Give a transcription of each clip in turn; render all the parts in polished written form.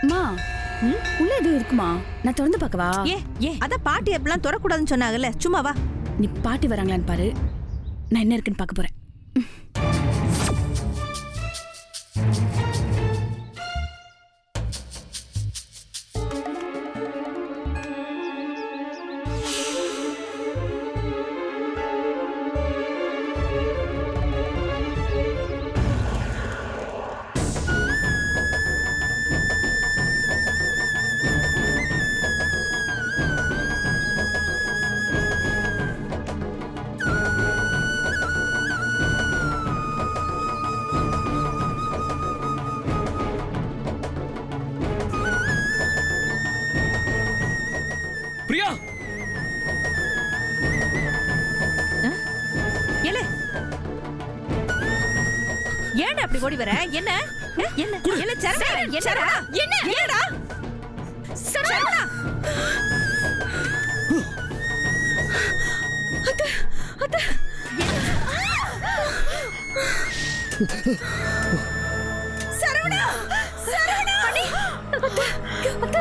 மா உள்ள எதுவும் இருக்குமா? நான் திறந்து பார்க்கவா? அதான் பாட்டி எப்பெல்லாம் திறக்கூடாதுன்னு சொன்னாங்கல்ல, சும்மா வா. நீ பாட்டி வராங்களான்னு பாரு, நான் என்ன இருக்குன்னு பார்க்க போறேன். பிரியா, ஏன் அப்படி ஓடி வர? என்ன என்ன என்ன சரவணா, என்னடா என்ன என்னடா சரவணா? அத்த அத்த சரவணா சரவணா அண்ணி அத்த அத்த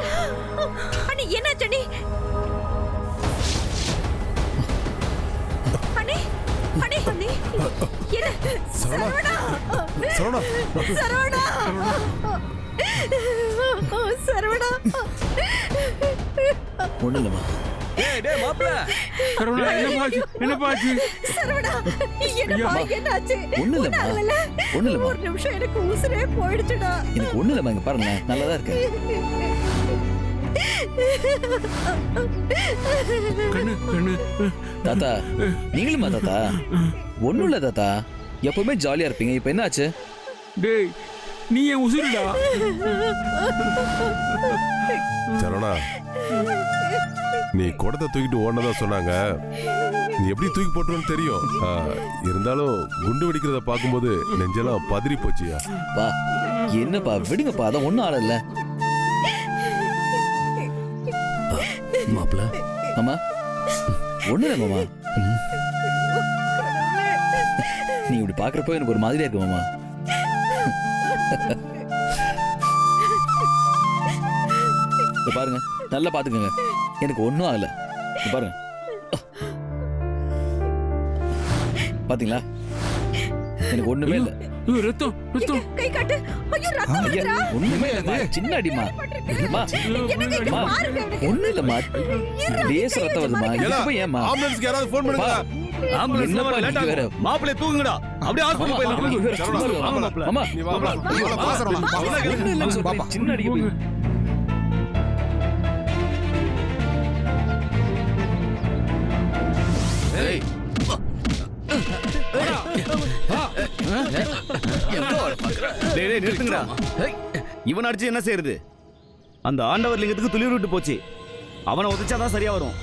அண்ணி என்னாச்சு அண்ணி? அண்ணி அண்ணி அண்ணி என்ன சரவணா சரவணா சரவணா சரவணா ஒண்ணு இல்லம்மா. டேய் மாப்ள. சரவணா என்ன பாச்சு? சரவணா என்னப்பா என்னாச்சு? ஒண்ணு இல்லம்மா. ஒண்ணு இல்லம்மா. ஒரு நிமிஷம் எனக்கு உசுரே போயிடுச்சுடா. எனக்கு ஒண்ணு இல்லம்மா, இங்க பாருங்க நல்லா தான் இருக்கு. கண்ணு தாத்தா நீங்களுமா தாத்தா? ஒண்ணும் இல்ல தாத்தா, எப்பவுமே ஜாலியா இருப்பீங்க, இப்ப என்ன ஆச்சு? டேய் நீ ஏன் உசுருடா? சரவணா, நீ குடத்தை தூக்கிட்டு ஓடனதா சொன்னாங்க. நீ எப்படி தூக்கி போட்டுருன்னு தெரியும். இருந்தாலும் குண்டு வெடிக்கிறத பார்க்கும்போது நெஞ்செல்லாம் பதறி போச்சியா. பா என்னப்பா விடுங்கப்பா, அதான் ஒண்ணும் ஆளல. மாப்பிள்ள அம்மா ஒண்ணு இல்ல மாமா. நீ இப்படி பாக்குறப்போ எனக்கு ஒரு மாதிரியா இருக்கு மாமா. பாருங்க நல்லா பாத்துக்கோங்க, எனக்கு ஒண்ணும் ஆகல. பாருங்க பாத்தீங்களா, எனக்கு ஒண்ணுமே இல்ல. ரத்தம் ரத்தம் கை காட்டு. ஐயோ ரத்தம் வருதுடா. ஒண்ணுமே இல்லம்மா, சின்ன அடிமா. ஒண்ணு இல்லம்மா, லேச ரத்தம் வருதுமா. இப்ப ஏமா ஆம்புலன்ஸ்க்கு யாராவது ஃபோன் பண்ணுங்க. ஆம்புலன்ஸ் என்னப்பா லேட் நீங்க வேற? ஆகும். மாப்ள தூங்குங்கடா. அப்படியே ஹாஸ்பிடல் போயிடலாம். மாமா மாமா நீ வாப்பா. ஒண்ணும் இல்லன்னு சொல்றேன், சின்ன அடிக்கு போய். ஏய் டேய் நிறுத்துங்கடா. இவன் அடிச்சு என்ன செய்யறது? அந்த ஆண்டவர் லிங்கத்துக்கு துளிர் விட்டு போச்சு. அவனை உதைச்சாதான் சரியா வரும்.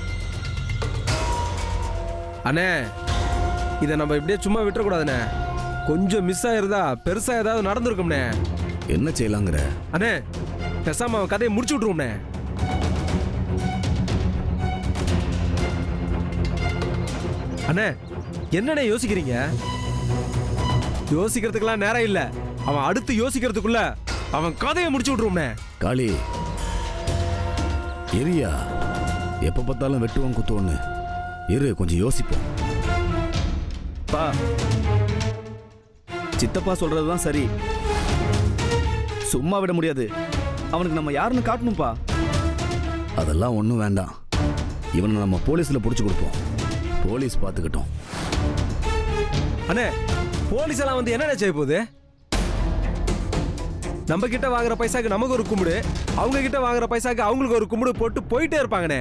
அண்ணே இதை நம்ம இப்படியே சும்மா விட்டுறக்கூடாதுண்ணே. கொஞ்சம் மிஸ் ஆயிருந்தா பெருசா ஏதாவது நடந்திருக்கும்ண்ணே. என்ன செய்யலாங்கிற? அண்ணே பேசாம அவன் கதையை முடிச்சு விட்டுருவோம்ண்ணே. அண்ணே என்னண்ணே யோசிக்கிறீங்க? யோசிக்கிறதுக்கெல்லாம் நேரம் இல்ல. அவன் அடுத்து யோசிக்கிறதுக்குள்ள அவன் கதையை முடிச்சு விட்டுருவோம்ண்ணே. காளி எரியா, எப்ப பார்த்தாலும் வெட்டுவோம் குத்துவோன்னு இரு, கொஞ்சம் யோசிப்போம். பா சித்தப்பா சொல்றதுதான் சரி. சும்மா விட முடியாது. அவனுக்கு நம்ம யாருன்னு காட்டணும்பா. அதெல்லாம் ஒன்றும் வேண்டாம். இவனை நம்ம போலீஸ்ல பிடிச்சி கொடுப்போம். போலீஸ் பார்த்துக்கிட்டோம். அண்ணே போலீஸ் எல்லாம் வந்து என்ன செய்ய போகுது? நம்ம கிட்ட வாங்குற பைசாக்கு நமக்கு ஒரு கும்பிடு, அவங்க கிட்ட வாங்குற பைசாக்கு அவங்களுக்கு ஒரு கும்பிடு போட்டு போயிட்டே இருப்பாங்கண்ணே.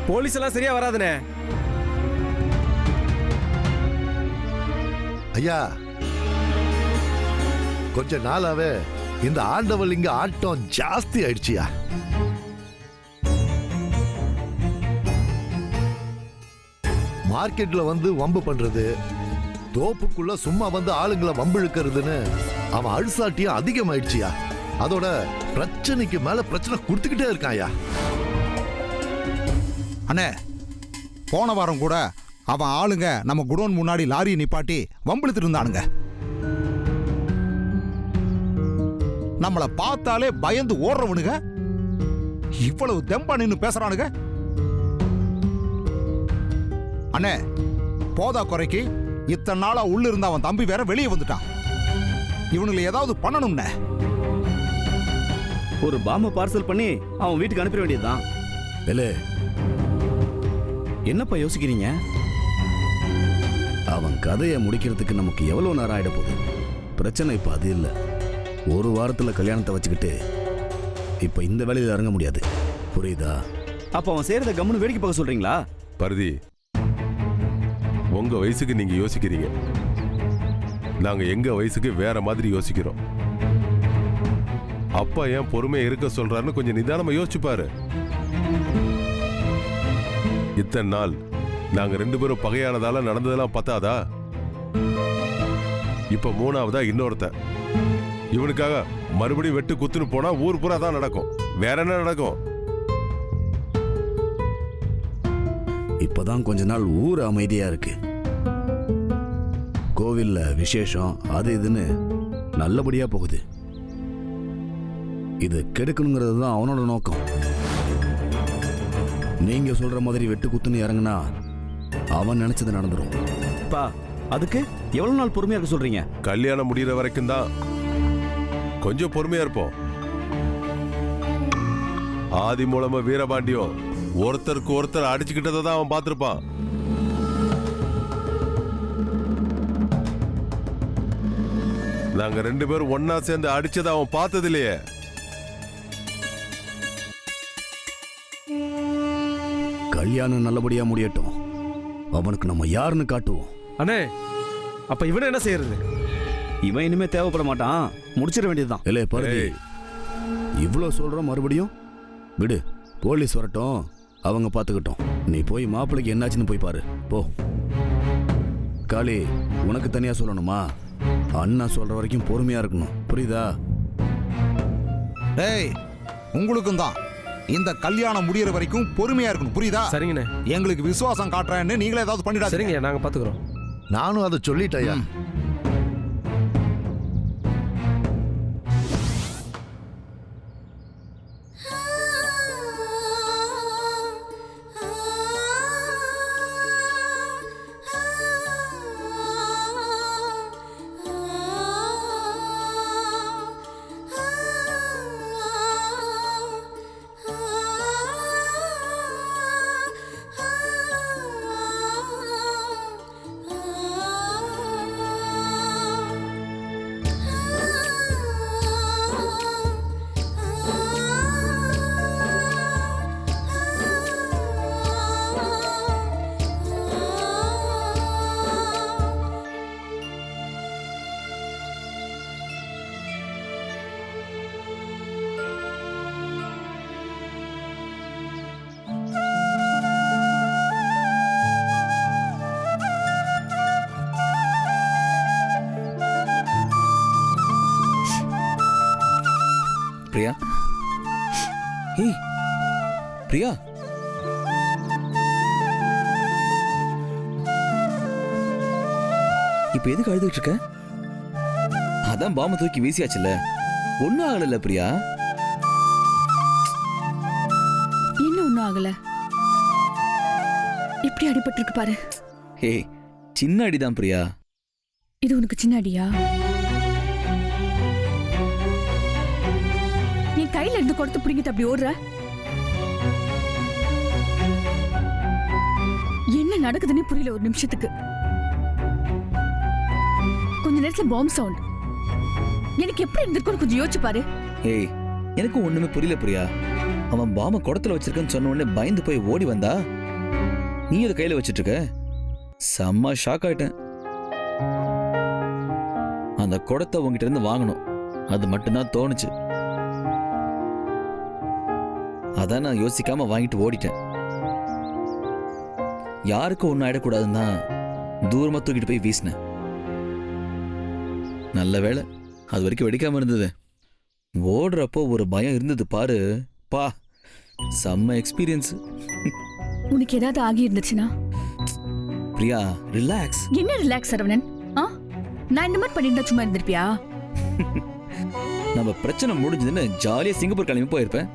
போலீஸ் எல்லாம் சரியா வராதுண்ணே. ஐயா கொஞ்ச நாளாவே இந்த ஆண்டவலிங்க ஆட்டம் ஜாஸ்தி ஆயிடுச்சியா. மார்க்கெட்ல வந்து வம்பு பண்றது, தோப்புக்குள்ள சும்மா வந்து ஆளுங்களை வம்பு இழுக்கிறதுன்னு அவன் அழுசாட்டியும் அதிகமாயிடுச்சியா. அதோட பிரச்சனைக்கு மேல பிரச்சனை கொடுத்துக்கிட்டே இருக்காயா. அண்ணே போன வாரம் கூட அவன் ஆளுங்க நம்ம குடோன் முன்னாடி லாரியை நிப்பாட்டி வம்பிழுத்துட்டு இருந்தானுங்க. நம்மள பார்த்தாலே பயந்து ஓடுறவனுங்க இவ்வளவு தெம்பா நின்னு பேசுறானுங்க. அண்ணே, போதா குறைக்கு இத்தனை நாளா உள்ள இருந்த அவன் தம்பி வேற வெளியே வந்துட்டான். இவனுங்களை ஏதாவது பண்ணணும்னே. ஒரு பாம்பை பார்சல் பண்ணி அவன் வீட்டுக்கு அனுப்ப வேண்டியதுதான். வேலு, என்னப்பா யோசிக்கிறீங்க? அவன் கதையை முடிக்கிறதுக்கு நமக்கு எவ்வளோ நேரம் ஆயிட போகுது. பிரச்சனை இப்போ அது இல்லை. ஒரு வாரத்தில் கல்யாணத்தை வச்சுக்கிட்டு இப்போ இந்த வேலையில் இறங்க முடியாது. புரியுதா? அப்ப அவன் செய்யறத கம்முன்னு வேடிக்கை பார்க்க சொல்றீங்களா? பருதி, உங்க வயசுக்கு நீங்க யோசிக்கிறீங்க, நாங்க எங்க வயசுக்கு வேற மாதிரி யோசிக்கிறோம். அப்பா ஏன் பொறுமையா இருக்க சொல்றாருன்னு கொஞ்சம் நிதானமா யோசிச்சு பாரு. இத்தனை நாள் நாங்க 2 பேரும் பகையானதால நடந்ததெல்லாம் பத்தாதா? இப்ப 3ஆவதா இன்னொருத்தன். இவனுக்காக மறுபடியும் வெட்டு குத்துன்னு போனா ஊர் பூரா தான் நடக்கும். வேற என்ன நடக்கும்? இப்பதான் கொஞ்ச நாள் ஊர் அமைதியா இருக்கு. கோவில்ல விசேஷம் அது இதுன்னு நல்லபடியா போகுது. இது கெடுக்கணுங்கிறது தான் அவனோட நோக்கம். நீங்க சொல்ற மாதிரி வெட்டு குத்துன்னு இறங்குனா அவன் நினைச்சது நடந்துரும். பா, அதுக்கு எவ்வளவு நாள் பொறுமையா இருக்க சொல்றீங்க? கல்யாணம் முடிகிற வரைக்கும் தான் கொஞ்சம் பொறுமையா இருப்போம். ஆதி மூலமா வீரபாண்டியம் ஒருத்தருக்கு ஒருத்தர் அடிச்சுக்கிட்டதை தான் அவன் பார்த்திருப்பான். நாங்க 2 பேரும் ஒன்னா சேர்ந்து அடிச்சதை அவன் பார்த்தது இல்லையே. கல்யாணம் நல்லபடியா முடியட்டும். அவனுக்கு நம்ம யாருன்னு காட்டுவோம். அண்ணே, அப்ப இவனை என்ன செய்யறது? இவன் இனிமே தேவைப்பட மாட்டான், முடிச்சிட வேண்டியதுதான். இல்ல பருதி, ஏய். இவ்வளோ சொல்றோம் மறுபடியும் விடு. போலீஸ் வரட்டும், அவங்க பார்த்துக்கிட்டோம். நீ போய் மாப்பிள்ளைக்கு என்னாச்சுன்னு போய் பாரு போ. காளி, உனக்கு தனியா சொல்லணுமா? அண்ணா சொல்ற வரைக்கும் பொறுமையா இருக்கணும். புரியுதா? டேய், உங்களுக்கும் தான் இந்த கல்யாணம் முடியற வரைக்கும் பொறுமையா இருக்கணும். புரியுதா? சரிங்கண்ணே. எங்களுக்கு விசுவாசம் காட்டுறேன்னு நீங்களே ஏதாவது பண்ணிடாதீங்க. சரிங்க, நாங்க பாத்துக்கிறோம். நானும் அதை சொல்லிட்டேயா. பிரியா, ஏய் பிரியா, இப்ப எதுக்கு அழுதுகிட்டு இருக்க? அதான் பாம்பை தூக்கி வீசியாச்சுல்ல, ஒன்னும் ஆகல பிரியா. என்ன ஒண்ணும் ஆகல. இப்படி அடிபட்டு இருக்கு பாரு. ஏய், சின்ன அடிதான் பிரியா. இது உனக்கு சின்ன அடியா? நீ கையில இருந்து கொடுத்து பிடிங்கிட்டு அப்படி ஓடுற. என்ன நடக்குதுன்னு புரியல ஒரு நிமிஷத்துக்கு. கொஞ்ச நேரத்துல பாம்பு சவுண்ட். எனக்கு எப்படி இருந்திருக்குன்னு கொஞ்சம் யோசிச்சு பாரு. ஏய், எனக்கு ஒண்ணுமே புரியல பிரியா. அவன் பாம்பை குடத்துல வச்சிருக்கன்னு சொன்ன உடனே பயந்து போய் ஓடி வந்தா, நீ அதை கையில வச்சிட்டு இருக்க. செம்ம ஷாக் ஆயிட்டேன். அந்த குடத்தை உங்ககிட்ட இருந்து வாங்கணும், அது மட்டும்தான் தோணுச்சு. அதான் நான் யோசிக்காம வாங்கிட்டு ஓடிட்டேன். யாருக்கும் ஒன்னும் ஆயிடக்கூடாதுன்னு தான் தூரமா தூக்கிட்டு போய் வீசினேன். நல்ல வேளை அது வரைக்கும் வெடிக்காம இருந்தது. ஓடுறப்போ ஒரு பயம் இருந்தது பாரு. பா, செம்ம எக்ஸ்பீரியன்ஸ். உனக்கு ஏதாவது ஆகி இருந்துச்சுன்னா? பிரியா, ரிலாக்ஸ். என்ன ரிலாக்ஸ் சரவணன்? நான் இந்த மாதிரி பண்ணிருந்தா சும்மா இருந்திருப்பியா? நம்ம பிரச்சனை முடிஞ்சதுன்னு ஜாலியா சிங்கப்பூர் கிளம்பி போயிருப்பேன்.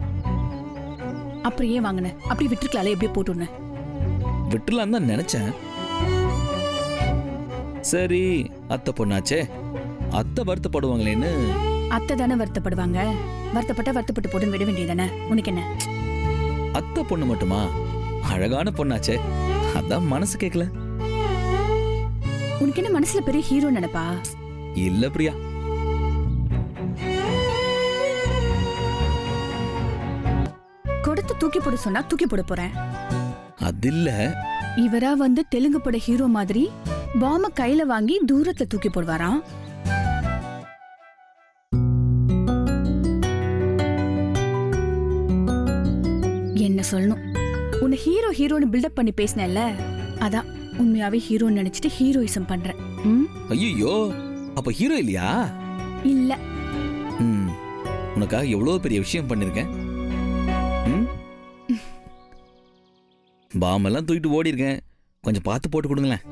அப்புறம் ஏன் வாங்கின? அப்படி விட்டுருக்கலாம்ல, எப்படியே போட்டுன்னு. விட்டுலாம் தான் நினைச்சேன். சரி, அத்தை பொண்ணாச்சே, அத்தை வருத்தப்படுவாங்களேன்னு. அத்தை தானே வருத்தப்படுவாங்க. வருத்தப்பட்டு போட்டுன்னு விட வேண்டியதானே. உனக்கு என்ன? அத்தை பொண்ணு மட்டுமா? அழகான பொண்ணாச்சே, அதான் மனசு கேட்கல. உனக்கு என்ன மனசுல பெரிய ஹீரோ நினைப்பா? இல்ல பிரியா. கொடுத்து தூக்கி போட சொன்னா தூக்கி போட போறேன். அது இல்ல. இவரா வந்து தெலுங்கு பட ஹீரோ மாதிரி பாம கையில வாங்கி தூரத்துல தூக்கி போடுவாராம். என்ன சொல்லணும், உன்னை ஹீரோன்னு பில்டப் பண்ணி பேசினேன்ல, அதான் உண்மையாவே ஹீரோன்னு நினைச்சிட்டு ஹீரோயிசம் பண்றேன். ஐயோ, அப்ப ஹீரோ இல்லையா? இல்ல. உனக்காக எவ்வளவு பெரிய விஷயம் பண்ணிருக்கேன். பாமெல்லாம் தூக்கிட்டு ஓடி இருக்கேன், கொஞ்சம் பார்த்து போட்டு கொடுங்களேன்.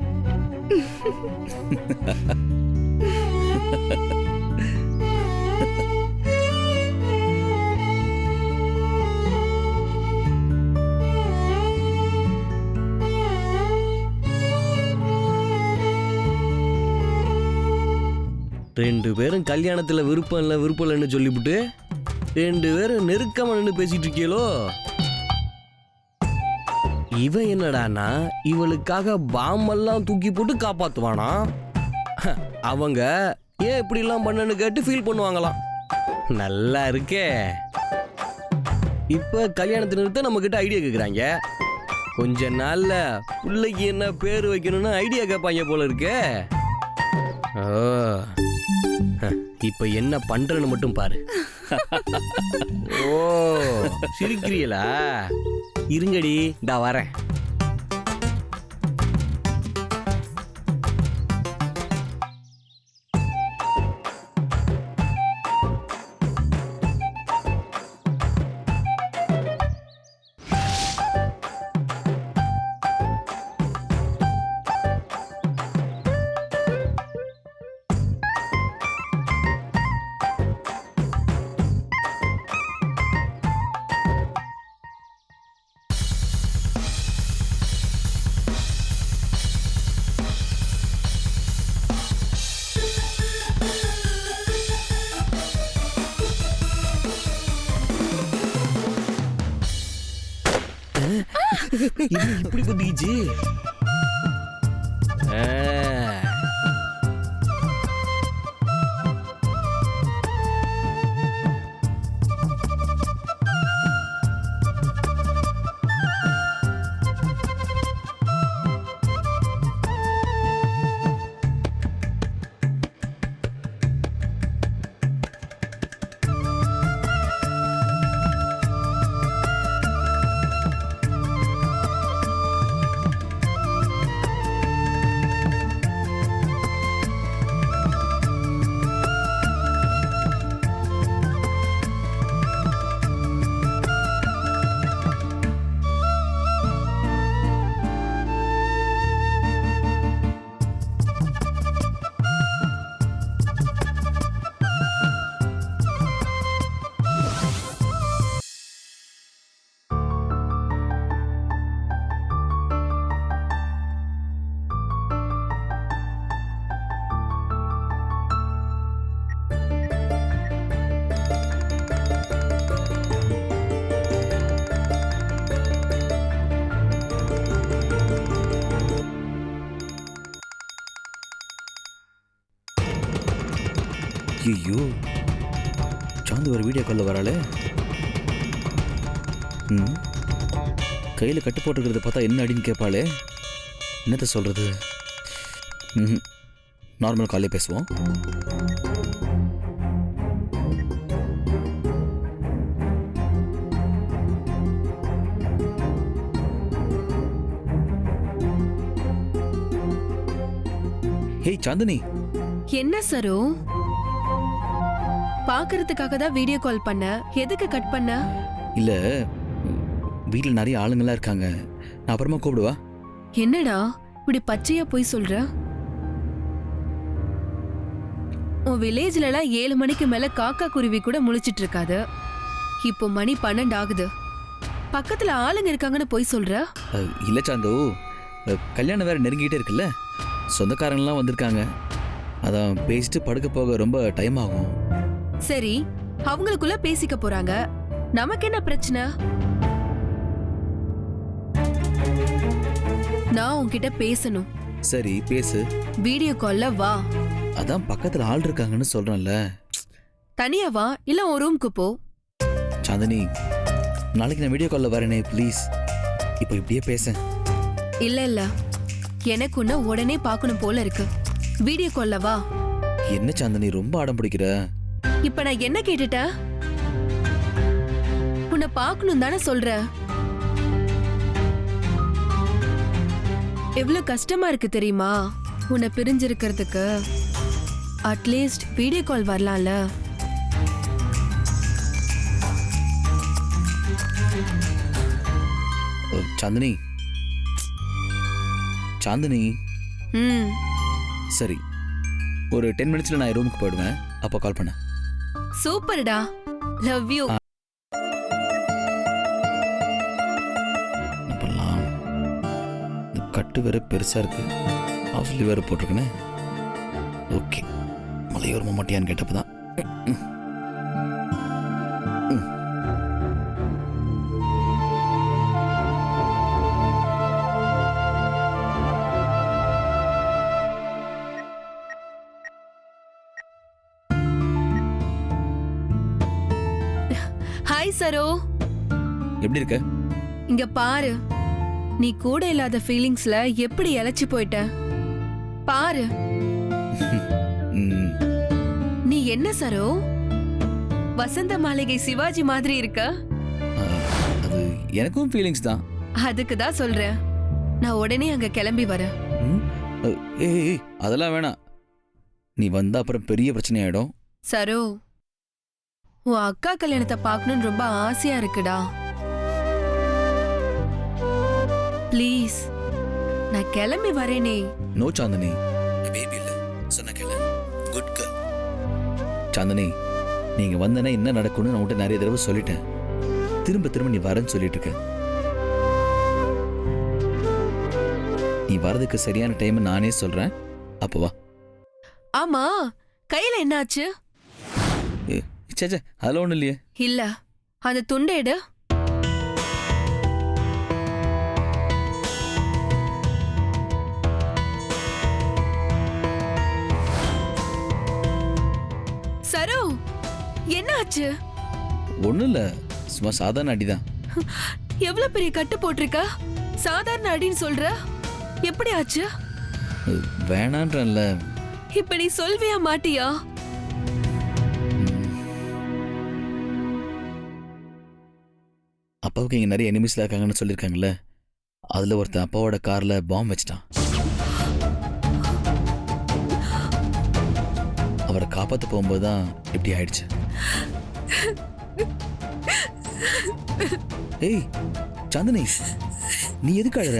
ரெண்டு பேரும் கல்யாணத்துல விருப்பம் இல்லைன்னு சொல்லிவிட்டு ரெண்டு பேரும் நெருக்கமா நின்று பேசிட்டு இருக்கீங்களோ. இவன் என்னடானா இவளுக்காக பாம்பெல்லாம் தூக்கி போட்டு காப்பாத்துவானா. அவங்க ஏன் இப்படி எல்லாம் பண்ணன்னு கேட்டு ஃபீல் பண்ணுவாங்களாம். நல்லா இருக்கே. இப்ப கல்யாணத்தை நிறுத்த நம்ம கிட்ட ஐடியா கேக்குறாங்க. கொஞ்ச நாள்ல பிள்ளைக்கு என்ன பேர் வைக்கணும்னு ஐடியா கேட்பாங்க போல இருக்கே. இப்ப என்ன பண்றன்னு மட்டும் பாரு. ஓ, சிரிக்கிறீங்களா? இருங்கடி, இந்தா வரேன். இப்படி குத்திச்சு. ஐயோ, சாந்து ஒரு வீடியோ காலில் வராளே. கையில் கட்டு போட்டுருக்கிறத பார்த்தா என்ன அடின்னு கேட்பாளே. என்னத்த சொல்கிறது? நார்மல் காலே பேசுவோம். ஹேய் சாந்தினி. என்ன சரு? பாக்குறதுக்காக தான் வீடியோ கால் பண்ண. எதுக்கு கட் பண்ண? இல்ல, வீட்டில் நிறைய ஆளுங்கெல்லாம் இருக்காங்க, நான் அப்புறமா கூப்பிடுவா. என்னடா இப்படி பச்சையா போய் சொல்ற? உன் வில்லேஜ்ல எல்லாம் 7 மணிக்கு மேல காக்கா குருவி கூட முழிச்சிட்டு இருக்காது. இப்போ மணி 12 ஆகுது. பக்கத்துல ஆளுங்க இருக்காங்கன்னு போய் சொல்ற? இல்ல சாந்து, கல்யாணம் வேற நெருங்கிட்டே இருக்குல்ல, சொந்தக்காரங்களாம் வந்திருக்காங்க. அதான் பேசிட்டு படுக்க போக ரொம்ப டைம் ஆகும். சரி, அவங்களுக்குள்ள பேசிக்க போறாங்க, நமக்கு என்ன பிரச்சனை? நான் உன்கிட்ட பேசணும். சரி பேசு. வீடியோ கால்ல வா. அதான் பக்கத்துல ஆள் இருக்காங்கன்னு சொல்றேன்ல. தனியா வா, இல்ல ஒரு ரூமுக்கு போ. சாந்தினி, நாளைக்கு நான் வீடியோ கால்ல வரேனே ப்ளீஸ். இப்போ இப்படியே பேச. இல்ல எனக்கு உன்ன உடனே பார்க்கணும் போல இருக்கு. வீடியோ கால்ல வா. என்ன சாந்தினி ரொம்ப அடம் பிடிக்கிற? இப்ப நான் என்ன கேட்டுட்டேன்? உன்னை பார்க்கணும் தானே சொல்ற. எவ்வளவு கஷ்டமா இருக்கு தெரியுமா உன்னை பிரிஞ்சிருக்கிறதுக்கு. அட்லீஸ்ட் வீடியோ கால் வரலாம்ல. சாந்தினி, சாந்தினி. சரி, ஒரு 10 மினிட்ஸ்ல நான் ரூமுக்கு போயிடுவேன். அப்போ கால் பண்ண. சூப்பர்டா, லவ் யூ. பண்ணலாம். இந்த கட்டு வேற பெருசா இருக்கு, ஹவுஸ்ல வேற போட்டிருக்கேனே. ஓகே, மலையோரமா மாட்டியான்னு கேட்டப்பதான். ஹாய் சரோ, எப்படி இருக்க? இங்க பாரு, நீ கூட இல்லாத ஃபீலிங்ஸ்ல எப்படி இழைச்சு போயிட்ட பாரு. நீ என்ன சரோ, வசந்த மாளிகை சிவாஜி மாதிரி இருக்க. அது எனக்கும் ஃபீலிங்ஸ் தான். அதுக்கு தான் சொல்றேன், நான் உடனே அங்க கிளம்பி வரேன். ஏய், அதெல்லாம் வேணாம். நீ வந்தா அப்புறம் பெரிய பிரச்சனை ஆயிடும். சரோ, உன் அக்கா கல்யாணத்தை பார்க்கணும்னு ரொம்ப ஆசையா இருக்குடா. ப்ளீஸ், நான் கிளம்பி வரேனே. நோ சாந்தினி, பேபி இல்ல, சொன்ன கேளு. Good girl. சாந்தினி, நீங்க வந்தனா என்ன நடக்கும்னு நான் உன்கிட்ட நிறைய தடவை சொல்லிட்டேன். திரும்ப திரும்ப நீ வரேன்னு சொல்லிட்டு இருக்க. நீ வரதுக்கு சரியான டைம் நானே சொல்றேன், அப்போ வா. ஆமா, கையில என்னாச்சு? சேச்சே, அதெல்லாம் ஒண்ணும் இல்லையே. இல்ல, அந்த துண்டை எடு. சரோ, என்ன ஆச்சு? ஒண்ணும் இல்ல, சும்மா சாதாரண அடிதான். எவ்வளவு பெரிய கட்டு போட்டிருக்க, சாதாரண அடின்னு சொல்ற. எப்படி ஆச்சு? வேணான்றல. இப்ப நீ சொல்வியா மாட்டியா? அப்பாவுக்கு இங்க நிறைய எனிமிஸ்ல இருக்காங்கன்னு சொல்லியிருக்காங்கல்ல, அதுல ஒருத்தன் அப்பாவோட கார்ல பாம்பு வச்சிட்டான். அவரை காப்பாத்த போகும்போதுதான் இப்படி ஆயிடுச்சு. ஏய் சாந்தினி, நீ எதுக்கு அழுற?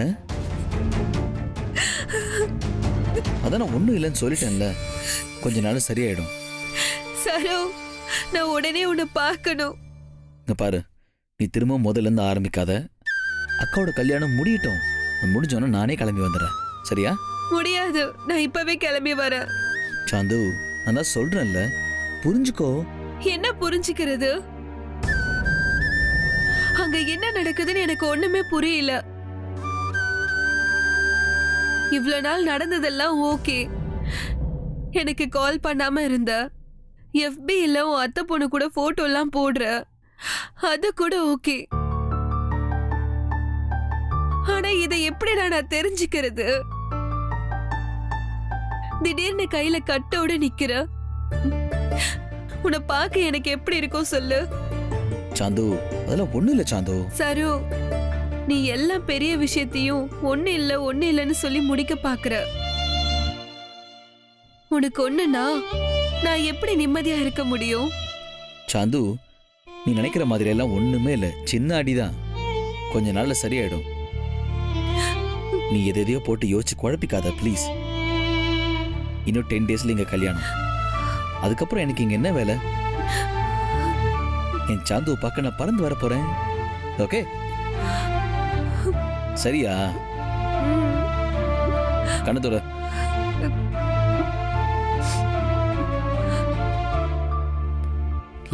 அதான் நான் ஒண்ணும் இல்லைன்னு சொல்லிட்டேன்ல, கொஞ்ச நாள் சரியாயிடும். சரோ, நான் உடனே உன்னை பார்க்கணும். இங்க பாரு, நீ திரும்ப முதல்ல இருந்து ஆரம்பிக்காத. அக்காவோட கல்யாணம் முடியட்டும், முடிஞ்சோன்னா நானே கிளம்பி வந்துடுறேன், சரியா? முடியாது, நான் இப்பவே கிளம்பி வரேன். சாந்து, நான் தான் சொல்றேன்ல, புரிஞ்சுக்கோ. என்ன புரிஞ்சுக்கிறது? அங்க என்ன நடக்குதுன்னு எனக்கு ஒண்ணுமே புரியல. இவ்வளவு நாள் நடந்ததெல்லாம் ஓகே, எனக்கு கால் பண்ணாம இருந்த, FB-ல உன் அத்தை பொண்ணு கூட போட்டோ எல்லாம் போடுற, அது கூட ஓகே. ஆனா இதை எப்படி நான் தெரிஞ்சுக்கிறது? திடீர்னு கையில கட்டோட நிக்கிற, உன்னை பார்க்க எனக்கு எப்படி இருக்கும் சொல்லு. சாந்து, அதெல்லாம் ஒண்ணு இல்ல சாந்து. சரு, நீ எல்லாம் பெரிய விஷயத்தையும் ஒண்ணு இல்லன்னு சொல்லி முடிக்க பாக்குற. உனக்கு ஒண்ணுனா நான் எப்படி நிம்மதியா இருக்க முடியும்? சாந்து, நீ நினைக்கிற மாதிரி எல்லாம் ஒண்ணுமே இல்ல, சின்ன அடிதான், கொஞ்ச நாள்ல சரியாயிடும். நீ எதையோ போட்டு யோசிச்சு குழப்பிக்காத ப்ளீஸ். இன்னும் 10 டேஸ்ல இங்க கல்யாணம். அதுக்கப்புறம் எனக்கு இங்க என்ன வேலை? என் சாந்துவை பார்க்க நான் பறந்து வர போறேன். ஓகே சரியா? கண்ணத்தோட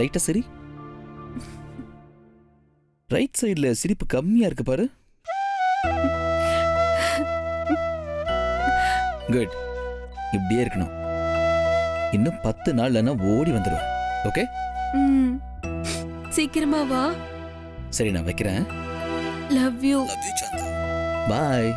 லைட்டா சரி. ரைட் சைடுல சிரிப்பு கம்மியா இருக்கு பாரு. குட், இப்படியே இருக்கணும். இன்னும் 10 நாள்ல நான் ஓடி வந்துடுவேன். ஓகே சீக்கிரமா வா. சரி, நான் வைக்கிறேன். Love you. பாய்.